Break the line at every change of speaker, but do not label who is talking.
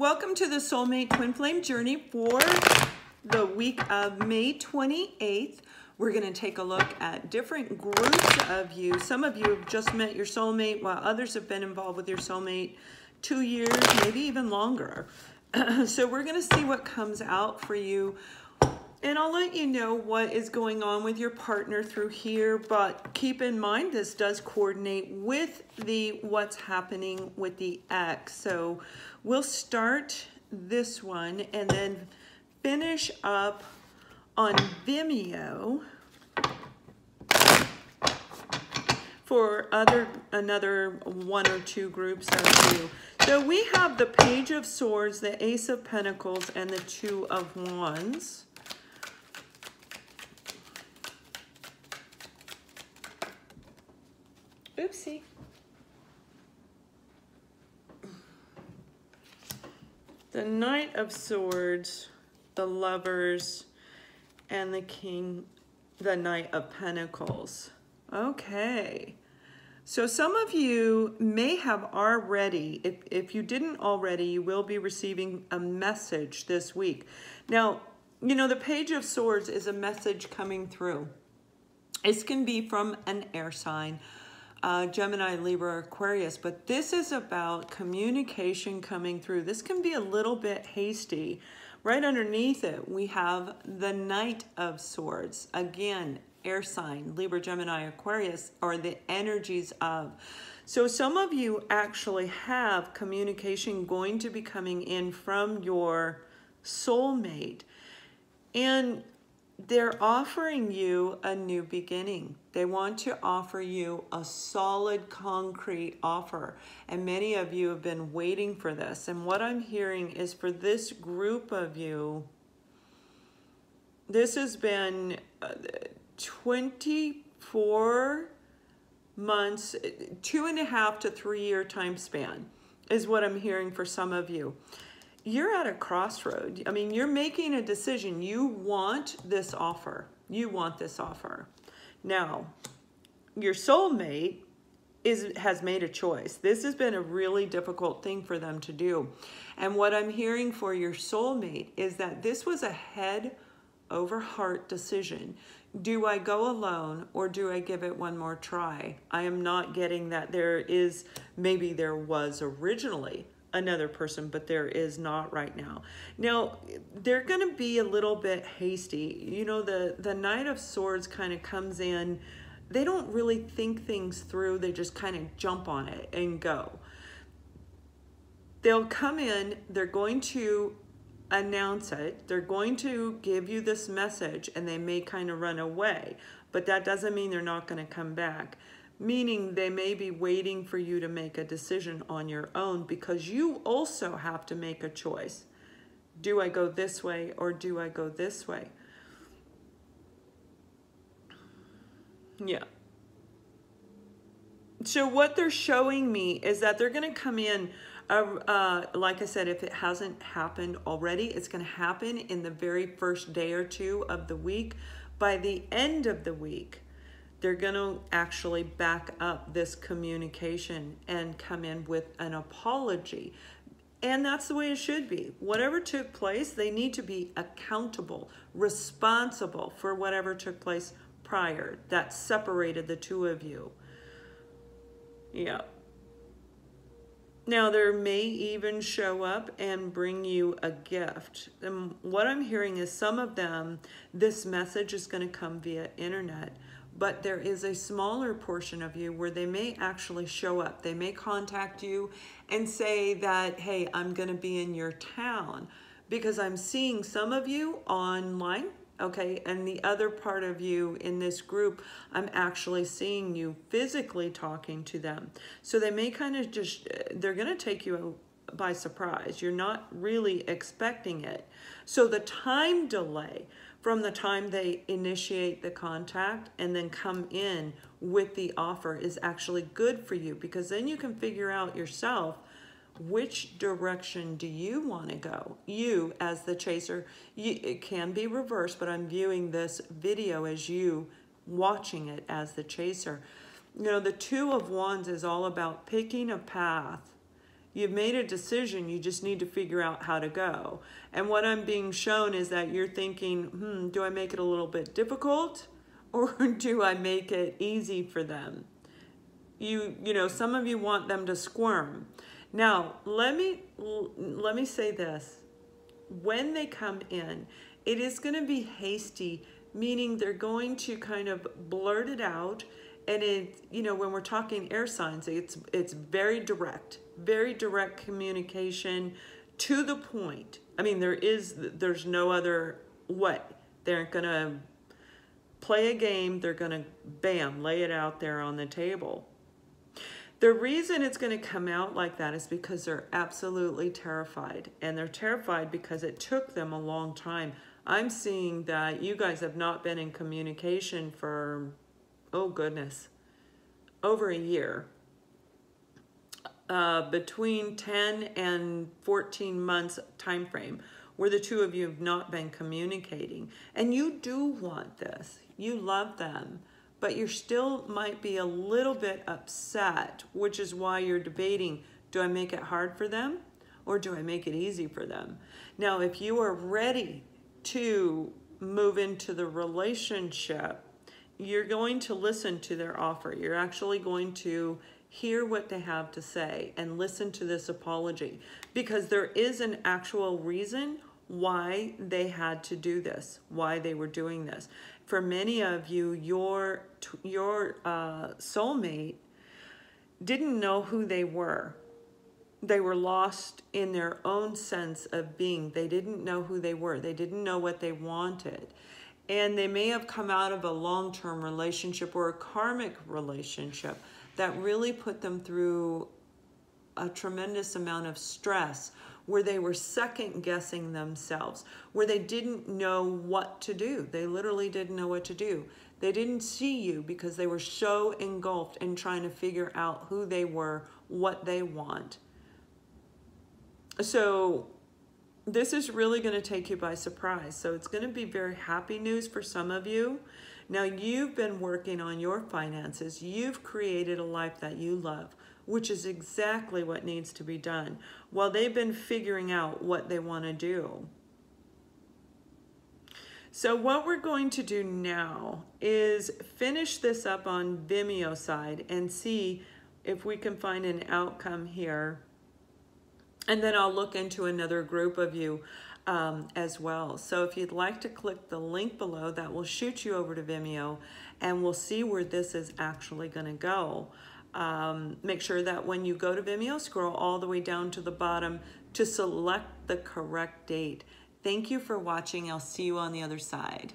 Welcome to the Soulmate Twin Flame Journey for the week of May 28th. We're going to take a look at different groups of you. Some of you have just met your soulmate, while others have been involved with your soulmate 2 years, maybe even longer. So we're going to see what comes out for you. And I'll let you know what is going on with your partner through here, but keep in mind this does coordinate with the what's happening with the ex. So we'll start this one and then finish up on Vimeo for another one or two groups of you. So we have the Page of Swords, the Ace of Pentacles, and the Two of Wands. Oopsie. The Knight of Swords, the Lovers, and the King, the Knight of Pentacles. Okay. So some of you may have already, if you didn't already, you will be receiving a message this week. Now, you know, the Page of Swords is a message coming through. This can be from an air sign, Gemini, Libra, Aquarius, but this is about communication coming through. This can be a little bit hasty. Right underneath it, we have the Knight of Swords. Again, air sign, Libra, Gemini, Aquarius, are the energies of. So some of you actually have communication going to be coming in from your soulmate, and they're offering you a new beginning. They want to offer you a solid, concrete offer. And many of you have been waiting for this. And what I'm hearing is for this group of you, this has been 24 months, 2.5 to 3 year time span is what I'm hearing for some of you. You're at a crossroad. I mean, you're making a decision. You want this offer. You want this offer. Now, your soulmate has made a choice. This has been a really difficult thing for them to do. And what I'm hearing for your soulmate is that this was a head over heart decision. Do I go alone or do I give it one more try? I am not getting that maybe there was originally another person, but there is not right now. Now, they're going to be a little bit hasty. You know, the Knight of Swords kind of comes in. They don't really think things through. They just kind of jump on it and go. They'll come in. They're going to announce it. They're going to give you this message, and they may kind of run away. But that doesn't mean they're not going to come back. Meaning they may be waiting for you to make a decision on your own, because you also have to make a choice. Do I go this way or do I go this way? Yeah. So what they're showing me is that they're going to come in, like I said, if it hasn't happened already, it's going to happen in the very first day or two of the week. By the end of the week, they're going to actually back up this communication and come in with an apology. And that's the way it should be. Whatever took place, they need to be accountable, responsible for whatever took place prior that separated the two of you. Yeah. Now, there may even show up and bring you a gift. And what I'm hearing is some of them, this message is going to come via internet. But there is a smaller portion of you where they may actually show up. They may contact you and say that, hey, I'm going to be in your town, because I'm seeing some of you online, okay? And the other part of you in this group, I'm actually seeing you physically talking to them. So they may kind of just, they're going to take you by surprise. You're not really expecting it. So the time delay from the time they initiate the contact and then come in with the offer is actually good for you, because then you can figure out yourself, which direction do you want to go? You as the chaser, it can be reversed, but I'm viewing this video as you watching it as the chaser. You know, the Two of Wands is all about picking a path You've made a decision, you just need to figure out how to go. And what I'm being shown is that you're thinking, do I make it a little bit difficult or do I make it easy for them? You know, some of you want them to squirm. Now, let me say this. When they come in, it is going to be hasty, meaning they're going to kind of blurt it out. And it, you know, when we're talking air signs, it's very direct communication to the point. I mean, there's no other way. They're going to play a game. They're going to, bam, lay it out there on the table. The reason it's going to come out like that is because they're absolutely terrified. And they're terrified because it took them a long time. I'm seeing that you guys have not been in communication for, oh goodness, over a year. Between 10 and 14 months time frame where the two of you have not been communicating. And you do want this. You love them. But you still might be a little bit upset, which is why you're debating, do I make it hard for them or do I make it easy for them? Now, if you are ready to move into the relationship, you're going to listen to their offer. You're actually going to hear what they have to say and listen to this apology, because there is an actual reason why they had to do this, why they were doing this. For many of you, your soulmate didn't know who they were. They were lost in their own sense of being. They didn't know who they were. They didn't know what they wanted. And they may have come out of a long-term relationship or a karmic relationship that really put them through a tremendous amount of stress, where they were second guessing themselves, where they didn't know what to do. They literally didn't know what to do. They didn't see you because they were so engulfed in trying to figure out who they were, what they want. So this is really going to take you by surprise. So it's going to be very happy news for some of you. Now, you've been working on your finances. You've created a life that you love, which is exactly what needs to be done, while they've been figuring out what they want to do. So what we're going to do now is finish this up on Vimeo side and see if we can find an outcome here. And then I'll look into another group of you as well. So if you'd like to click the link below, that will shoot you over to Vimeo, and we'll see where this is actually going to go. Make sure that when you go to Vimeo, scroll all the way down to the bottom to select the correct date. Thank you for watching. I'll see you on the other side.